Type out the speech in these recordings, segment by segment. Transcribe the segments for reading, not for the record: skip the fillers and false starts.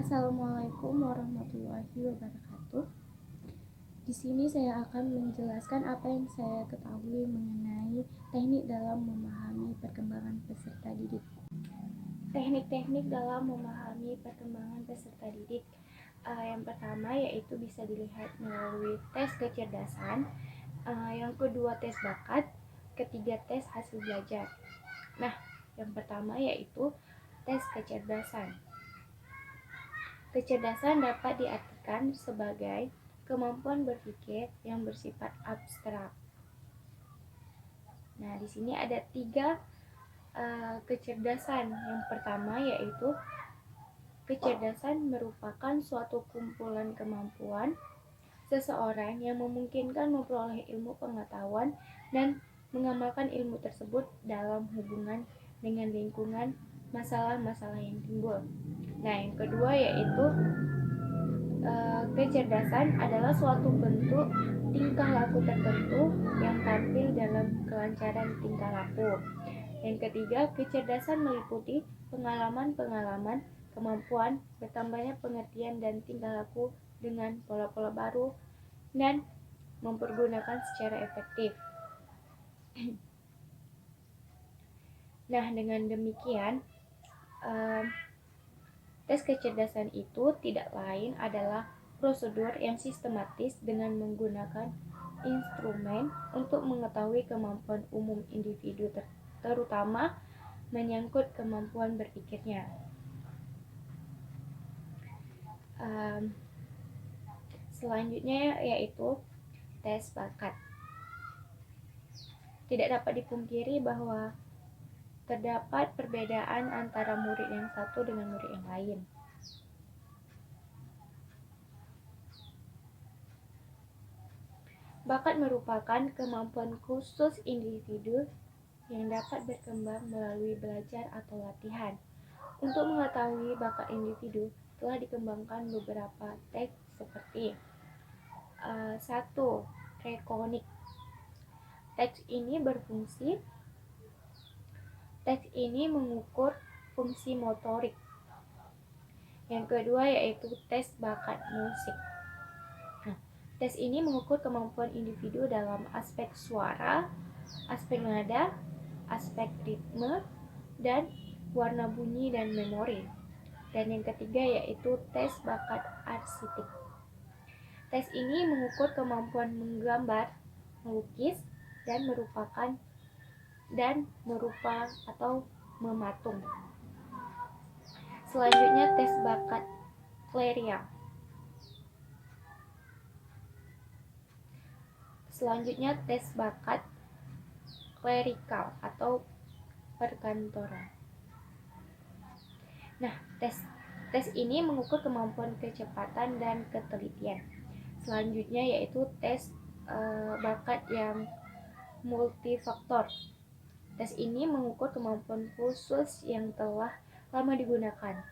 Assalamualaikum warahmatullahi wabarakatuh. Di sini saya akan menjelaskan apa yang saya ketahui mengenai teknik dalam memahami perkembangan peserta didik. Teknik-teknik dalam memahami perkembangan peserta didik. Yang pertama yaitu bisa dilihat melalui tes kecerdasan, yang kedua tes bakat, ketiga tes hasil belajar. Nah, yang pertama yaitu tes kecerdasan. Kecerdasan dapat diartikan sebagai kemampuan berpikir yang bersifat abstrak. Nah, di sini ada 3 kecerdasan. Yang pertama yaitu kecerdasan merupakan suatu kumpulan kemampuan seseorang yang memungkinkan memperoleh ilmu pengetahuan dan mengamalkan ilmu tersebut dalam hubungan dengan lingkungan, masalah-masalah yang timbul. Nah, yang kedua yaitu kecerdasan adalah suatu bentuk tingkah laku tertentu yang tampil dalam kelancaran tingkah laku. Yang ketiga, kecerdasan meliputi pengalaman-pengalaman, kemampuan, bertambahnya pengertian dan tingkah laku dengan pola-pola baru dan mempergunakan secara efektif. Nah, dengan demikian, tes kecerdasan itu tidak lain adalah prosedur yang sistematis dengan menggunakan instrumen untuk mengetahui kemampuan umum individu, terutama menyangkut kemampuan berpikirnya. Selanjutnya yaitu tes bakat. Tidak dapat dipungkiri bahwa terdapat perbedaan antara murid yang satu dengan murid yang lain. Bakat merupakan kemampuan khusus individu yang dapat berkembang melalui belajar atau latihan. Untuk mengetahui bakat individu, telah dikembangkan beberapa tes seperti 1. Rekonik. Tes ini mengukur fungsi motorik. Yang kedua yaitu tes bakat musik. Nah, tes ini mengukur kemampuan individu dalam aspek suara, aspek nada, aspek ritme, dan warna bunyi dan memori. Dan yang ketiga yaitu tes bakat arsitek. Tes ini mengukur kemampuan menggambar, melukis, dan merupa atau mematung. Selanjutnya tes bakat klerikal atau perkantoran. Nah, tes ini mengukur kemampuan kecepatan dan ketelitian. Selanjutnya yaitu tes bakat yang multifaktor. Tes ini mengukur kemampuan khusus yang telah lama digunakan,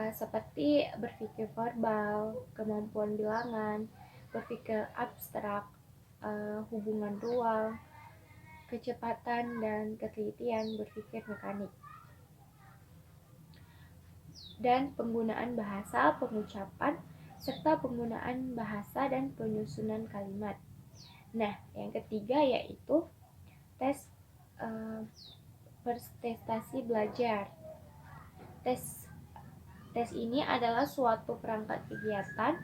seperti berpikir verbal, kemampuan bilangan, berpikir abstrak, hubungan ruang, kecepatan dan ketelitian berpikir mekanik, dan penggunaan bahasa, pengucapan, serta penggunaan bahasa dan penyusunan kalimat. Nah, yang ketiga yaitu tes prestasi belajar. Tes ini adalah suatu perangkat kegiatan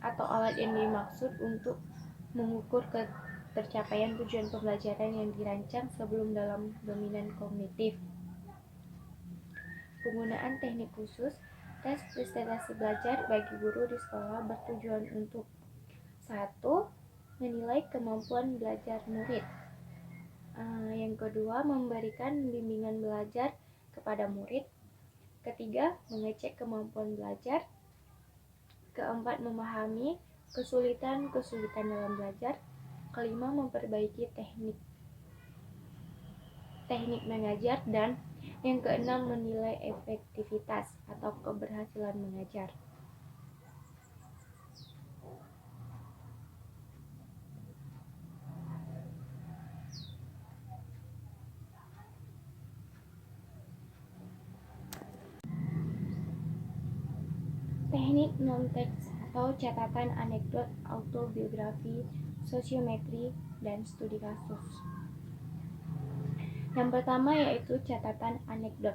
atau alat yang dimaksud untuk mengukur tercapaian tujuan pembelajaran yang dirancang sebelum dalam dominan kognitif. Penggunaan teknik khusus tes prestasi belajar bagi guru di sekolah bertujuan untuk 1. Menilai kemampuan belajar murid. Yang kedua, memberikan bimbingan belajar kepada murid. Ketiga, mengecek kemampuan belajar. Keempat, memahami kesulitan-kesulitan dalam belajar. Kelima, memperbaiki teknik mengajar. Dan yang keenam, menilai efektivitas atau keberhasilan mengajar. Teknik non-teks atau catatan anekdot, autobiografi, sosiometri, dan studi kasus. Yang pertama yaitu catatan anekdot.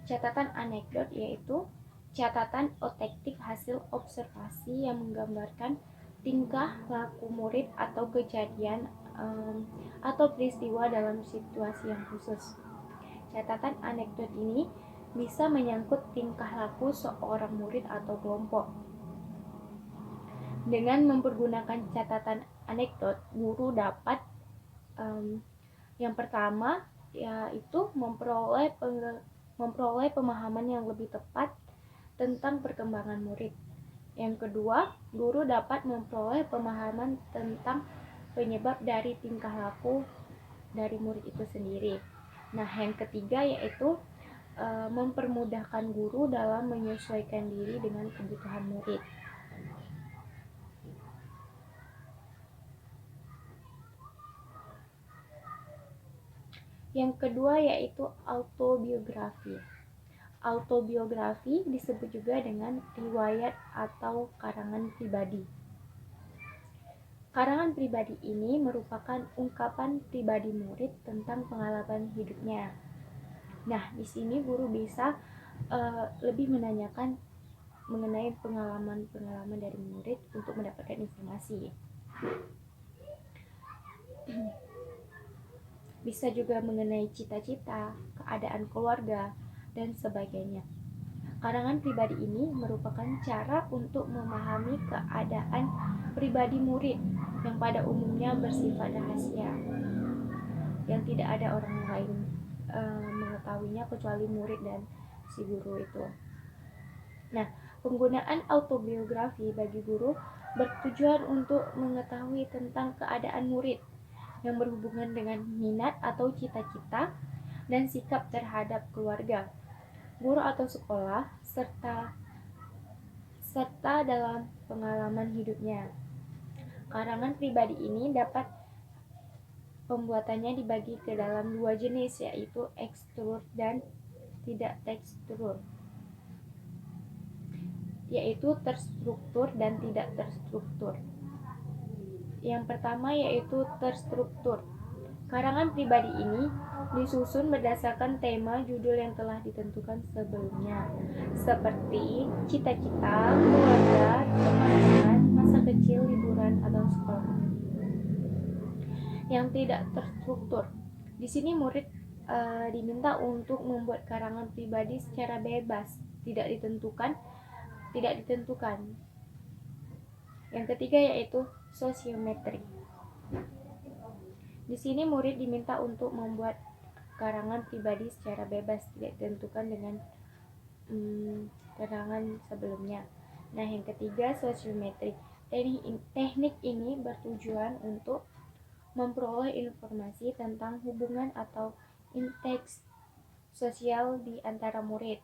Catatan anekdot yaitu catatan otentik hasil observasi yang menggambarkan tingkah laku murid atau kejadian atau peristiwa dalam situasi yang khusus. Catatan anekdot ini bisa menyangkut tingkah laku seorang murid atau kelompok. Dengan mempergunakan catatan anekdot, guru dapat yang pertama yaitu memperoleh pemahaman yang lebih tepat tentang perkembangan murid. Yang kedua, guru dapat memperoleh pemahaman tentang penyebab dari tingkah laku dari murid itu sendiri. Nah, yang ketiga yaitu mempermudahkan guru dalam menyesuaikan diri dengan kebutuhan murid. Yang kedua yaitu autobiografi. Autobiografi disebut juga dengan riwayat atau karangan pribadi. Karangan pribadi ini merupakan ungkapan pribadi murid tentang pengalaman hidupnya. Nah, di sini guru bisa lebih menanyakan mengenai pengalaman dari murid untuk mendapatkan informasi. Bisa juga mengenai cita-cita, keadaan keluarga, dan sebagainya. Karangan pribadi ini merupakan cara untuk memahami keadaan pribadi murid yang pada umumnya bersifat rahasia, yang tidak ada orang lain mengetahuinya kecuali murid dan si guru itu. Nah, penggunaan autobiografi bagi guru bertujuan untuk mengetahui tentang keadaan murid yang berhubungan dengan minat atau cita-cita dan sikap terhadap keluarga, guru atau sekolah, serta dalam pengalaman hidupnya. Karangan pribadi ini dapat pembuatannya dibagi ke dalam dua jenis, yaitu tekstur dan tidak tekstur, yaitu terstruktur dan tidak terstruktur. Yang pertama yaitu terstruktur. Karangan pribadi ini disusun berdasarkan tema judul yang telah ditentukan sebelumnya, seperti cita-cita, keluarga, teman-teman, masa kecil, liburan, atau sekolah. Yang tidak terstruktur. Di sini murid diminta untuk membuat karangan pribadi secara bebas, tidak ditentukan. Yang ketiga yaitu sosiometri. Di sini murid diminta untuk membuat karangan pribadi secara bebas, tidak ditentukan dengan karangan sebelumnya. Nah, yang ketiga sosiometri. Teknik ini bertujuan untuk memperoleh informasi tentang hubungan atau interaksi sosial di antara murid.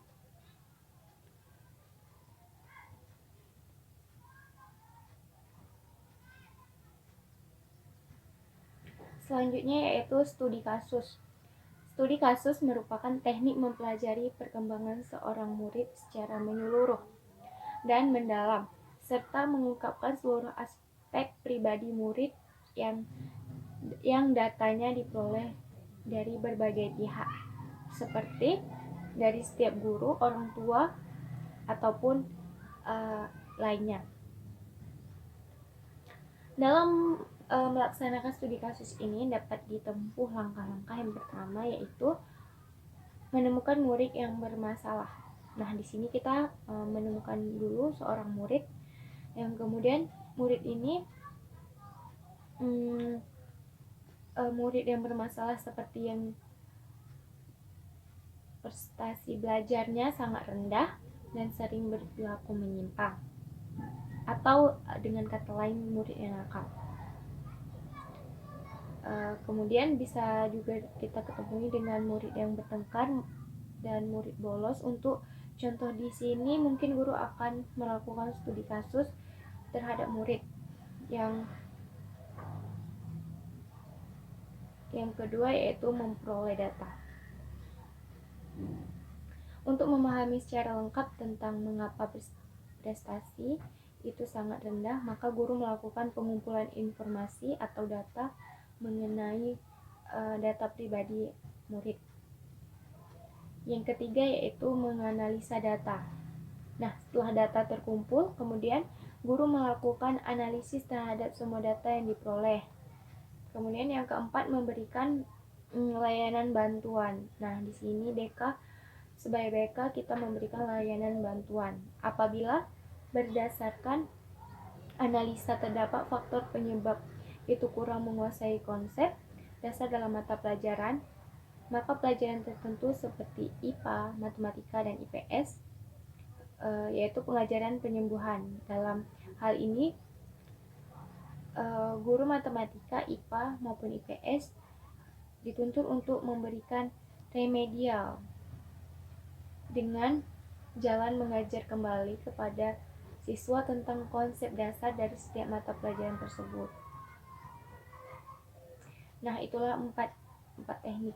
Selanjutnya yaitu studi kasus. Studi kasus merupakan teknik mempelajari perkembangan seorang murid secara menyeluruh dan mendalam, serta mengungkapkan seluruh aspek pribadi murid yang datanya diperoleh dari berbagai pihak, seperti dari setiap guru, orang tua, ataupun lainnya. Dalam melaksanakan studi kasus ini dapat ditempuh langkah-langkah. Yang pertama yaitu menemukan murid yang bermasalah. Nah, di sini kita menemukan dulu seorang murid, yang kemudian murid ini murid yang bermasalah seperti yang prestasi belajarnya sangat rendah dan sering berperilaku menyimpang, atau dengan kata lain murid yang nakal. Kemudian bisa juga kita ketemui dengan murid yang bertengkar dan murid bolos. Untuk contoh di sini mungkin guru akan melakukan studi kasus terhadap murid yang kedua yaitu memperoleh data. Untuk memahami secara lengkap tentang mengapa prestasi itu sangat rendah, maka guru melakukan pengumpulan informasi atau data mengenai data pribadi murid. Yang ketiga yaitu menganalisa data. Nah, setelah data terkumpul, kemudian guru melakukan analisis terhadap semua data yang diperoleh. Kemudian yang keempat, memberikan layanan bantuan. Nah, di sini sebagai BK kita memberikan layanan bantuan apabila berdasarkan analisa terdapat faktor penyebab itu kurang menguasai konsep dasar dalam mata pelajaran, maka pelajaran tertentu seperti IPA, matematika, dan IPS yaitu pengajaran penyembuhan. Dalam hal ini guru matematika, IPA maupun IPS dituntut untuk memberikan remedial dengan jalan mengajar kembali kepada siswa tentang konsep dasar dari setiap mata pelajaran tersebut. Nah, itulah empat teknik